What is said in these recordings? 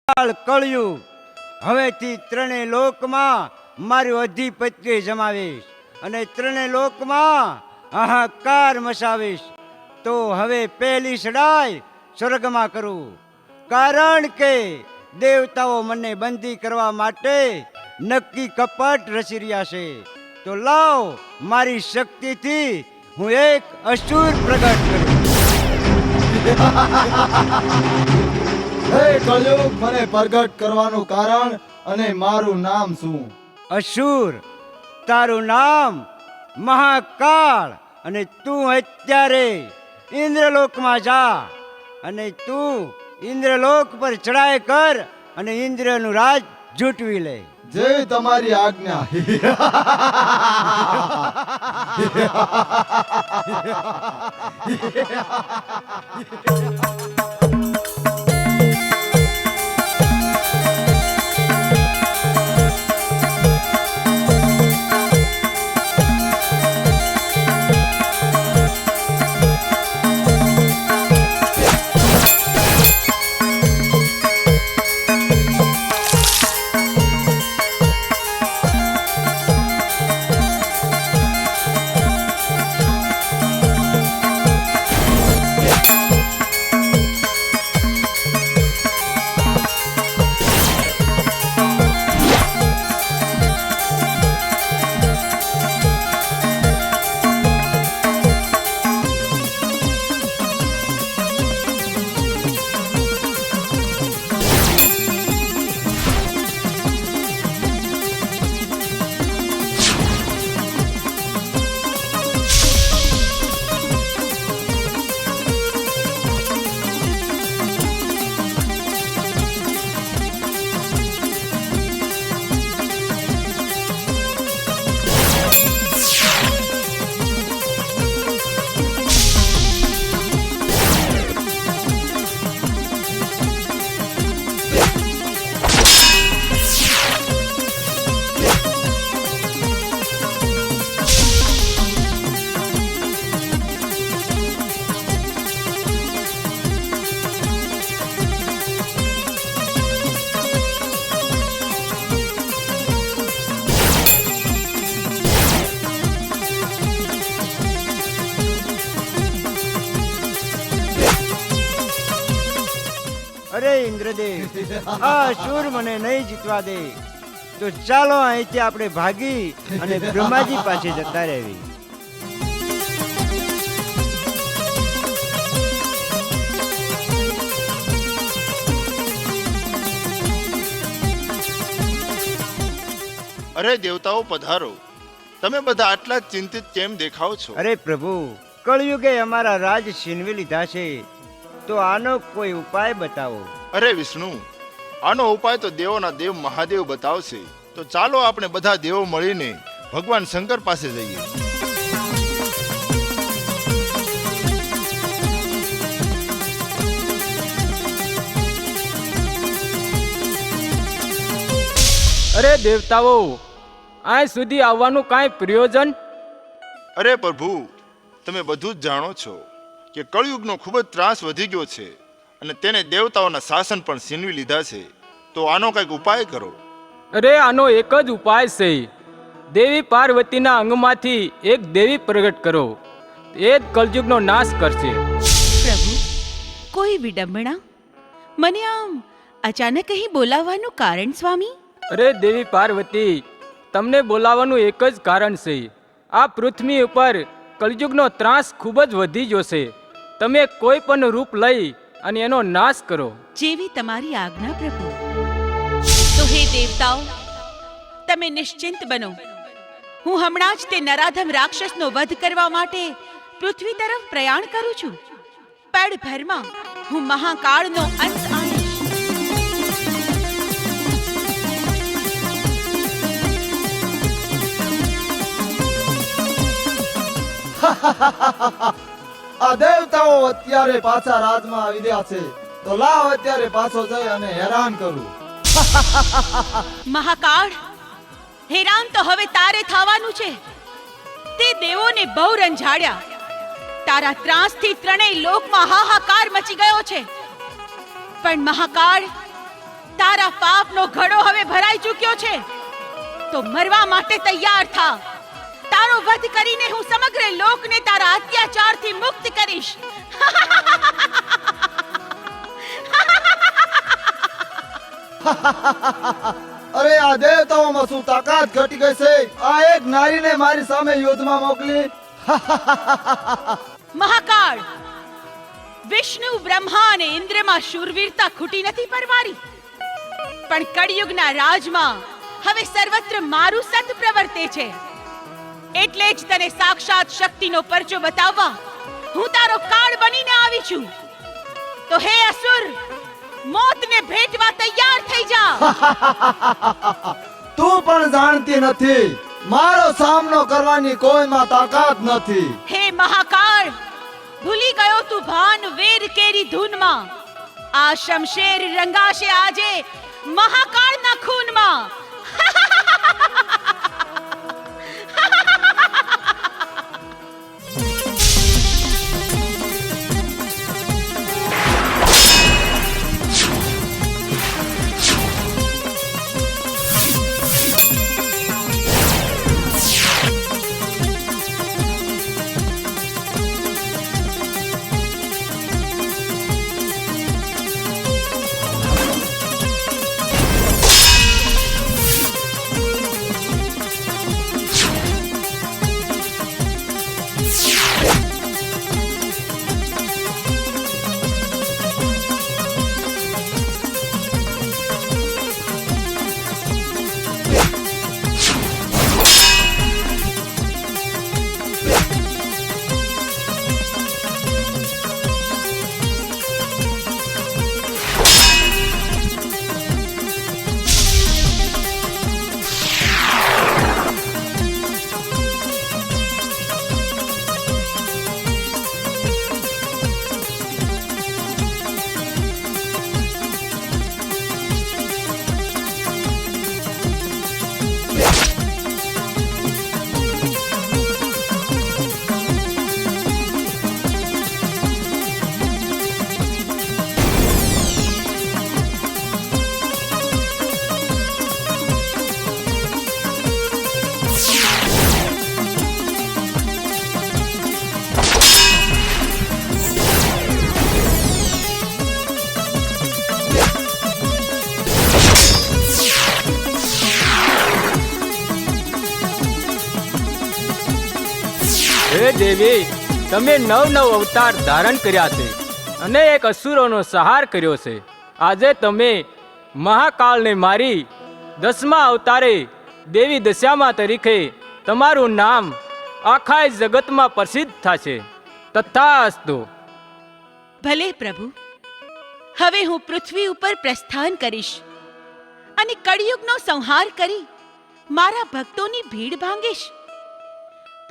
કાળ કળિયુગ, હવેથી ત્રણેય લોકમાં મારું અધિપત્ય જમાવીશ અને ત્રણેય લોકમાં હાહાકાર મચાવીશ. તો હવે પહેલી ચડાઈ સ્વર્ગમાં કરું, કારણ કે દેવતાઓ મને બંધી કરવા માટે નક્કી કપટ રચી રહ્યા છે. તો લાવ મારી શક્તિથી હું એક અસુર પ્રગટ કરું. હે કળિયુગ, મને પ્રગટ કરવાનું કારણ અને મારું નામ શું? અસુર, તારું નામ મહાકાળ, અને તું અત્યારે ઇન્દ્રલોકમાં જા અને તું ઇન્દ્રલોક પર ચડાઈ કર અને ઇન્દ્રનું રાજ જૂટવી લે. જેવી તમારી આજ્ઞા. અરે ઇન્દ્રદેવ, આ અસુર મને નહીં જીતવા દે. તો ચાલો અહીંથી આપણે ભાગી અને બ્રહ્માજી પાસે જતા રહેવી. અરે દેવતાઓ પધારો. તમે બધા આટલા ચિંતિત કેમ દેખાવ છો? અરે પ્રભુ, કળિયુગે અમારા રાજ છીનવી લીધા છે, તો આનો કોઈ ઉપાય બતાવો. અરે વિષ્ણુ, આનો ઉપાય તો દેવોના દેવ મહાદેવ બતાવશે. તો ચાલો આપણે બધા દેવો મળીને ભગવાન શંકર પાસે જઈએ. અરે દેવતાઓ, અહીં સુધી આવવાનું કાંઈ પ્રયોજન? અરે પ્રભુ, તમે બધું જ જાણો છો કે કળિયુગનો ખૂબ જ ત્રાસ વધી ગયો છે અને તેને દેવતાઓના શાસન પણ છીનવી લીધા છે. તો આનો કંઈક ઉપાય કરો. અરે આનો એક જ ઉપાય છે. દેવી પાર્વતીના અંગમાંથી એક દેવી પ્રગટ કરો, એ જ કળયુગનો નાશ કરશે. પ્રભુ, કોઈ વિડંબણા? મને આમ અચાનક અહીં બોલાવવાનું કારણ સ્વામી? અરે દેવી પાર્વતી, તમને બોલાવવાનું એક જ કારણ છે. આ પૃથ્વી ઉપર કળયુગનો ત્રાસ ખૂબ જ વધી ગયો છે. તમે કોઈ પણ રૂપ લઈ અને એનો નાશ કરો. જેવી તમારી આજ્ઞા પ્રભુ. તો હે દેવતાઓ, તમે નિશ્ચિંત બનો. હું હમણાં જ તે નરાધમ રાક્ષસનો વધ કરવા માટે પૃથ્વી તરફ પ્રયાણ કરું છું. પળભરમાં હું મહાકાળનો અંત આણીશ. આ દેવતાઓ અત્યારે પાછા રાજમાં આવી રહ્યા છે, તો લાવ અત્યારે પાછો જઈ અને હેરાન કરું. મહાકાળ, હેરાન તો હવે તારે થવાનું છે. તે દેવોને બહુ રંજાડ્યા. તારા ત્રાસથી ત્રણેય લોકમાં હાહાકાર મચી ગયો છે. પણ મહાકાળ, તારા પાપનો ઘડો હવે ભરાઈ ચૂક્યો છે, તો મરવા માટે તૈયાર થા. તારો વધ કરીને હું સમગ્ર લોકને તારા અત્યાચારથી મુક્ત કરીશ. અરે આ દેવતાઓમાં શું તાકાત ઘટી ગઈ છે? આ એક નારીને મારી સામે યુદ્ધમાં મોકલી. મહાકાળ, વિષ્ણુ બ્રહ્મા અને ઇન્દ્રમાં શૂરવીરતા ખૂટી નથી પરવારી, પણ કળિયુગના રાજમાં હવે સર્વત્ર મારું સત પ્રવર્તે છે. એટલે જ તને સાક્ષાત શક્તિનો પરચો બતાવવા હું તારો કાળ બનીને આવી છું. તો હે અસુર, મોતને ભેટવા તૈયાર થઈ જા. તું પણ જાણતી નથી, મારો સામનો કરવાની કોઈમાં તાકાત નથી. હે મહાકાળ, ભૂલી ગયો તું ભાન વેર કેરી ધૂનમાં. આ શમશેર રંગાશે આજે મહાકાળના ખૂનમાં. હે દેવી, તમે નવ અવતાર ધારણ કર્યા છે અને એક અસુરોનો સંહાર કર્યો છે. આજે તમે મહાકાળને મારી 10મા અવતારે દેવી દશામા તરીકે તમારું નામ આખા જગતમાં પ્રસિદ્ધ થશે. તથાસ્તુ. ભલે પ્રભુ, હવે હું પૃથ્વી ઉપર પ્રસ્થાન કરીશ અને કળિયુગનો સંહાર કરી મારા ભક્તોની ભીડ ભાંગીશ.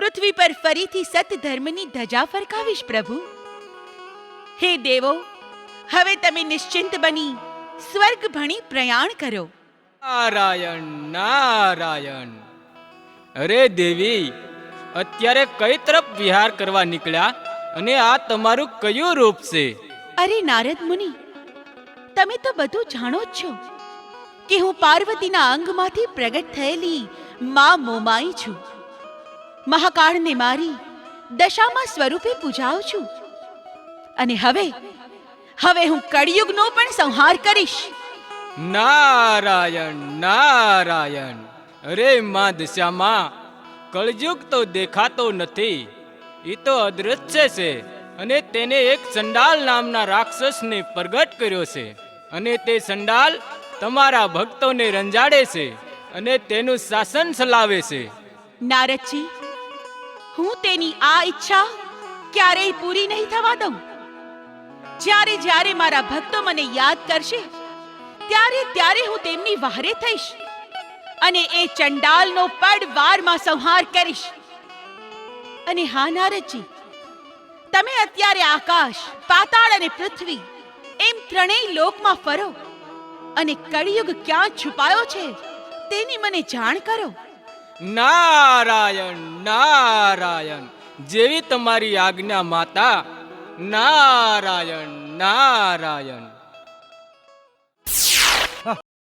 પૃથ્વી પર ફરીથી સત ધર્મની ધજા ફરકાવીશ. પ્રભુ હે દેવો, હવે તમે નિશ્ચિંત બની સ્વર્ગ ભણી પ્રયાણ કરો. નારાયણ નારાયણ. અરે દેવી, અત્યારે કઈ તરફ વિહાર કરવા નીકળ્યા અને આ તમારું કયું રૂપ છે? અરે નારદ મુનિ, તમે તો બધું જાણો જ છો કે હું પાર્વતીના અંગમાંથી પ્રગટ થયેલી માં મોમાઈ છું. મહાકાળને મારી દશામાં સ્વરૂપે પૂજાઉં છું અને હવે હું કળિયુગનો પણ સંહાર કરીશ. નારાયણ નારાયણ. અરે માં દશામાં, કળયુગ તો દેખાતો નથી, એ તો અદૃશ્ય છે અને તેને એક ચંડાલ નામના રાક્ષસને પ્રગટ કર્યો છે અને તે ચંડાલ તમારા ભક્તોને રંજાડે છે અને તેનું શાસન ચલાવે છે. નારદજી, હું તેની આ ઈચ્છા ક્યારેય પૂરી નહીં થવા દઉં. જ્યારે જ્યારે મારા ભક્તો મને યાદ કરશે ત્યારે હું તેમની વહારે થઈશ અને એ ચંડાલનો પડવારમાં સંહાર કરીશ. અને હા નારદજી, તમે અત્યારે આકાશ, પાતાળ અને પૃથ્વી એમ ત્રણેય લોકમાં ફરો અને કળિયુગ ક્યાં છુપાયો છે તેની મને જાણ કરો. નારાયણ નારાયણ. જેવી તમારી આજ્ઞા માતા. નારાયણ નારાયણ.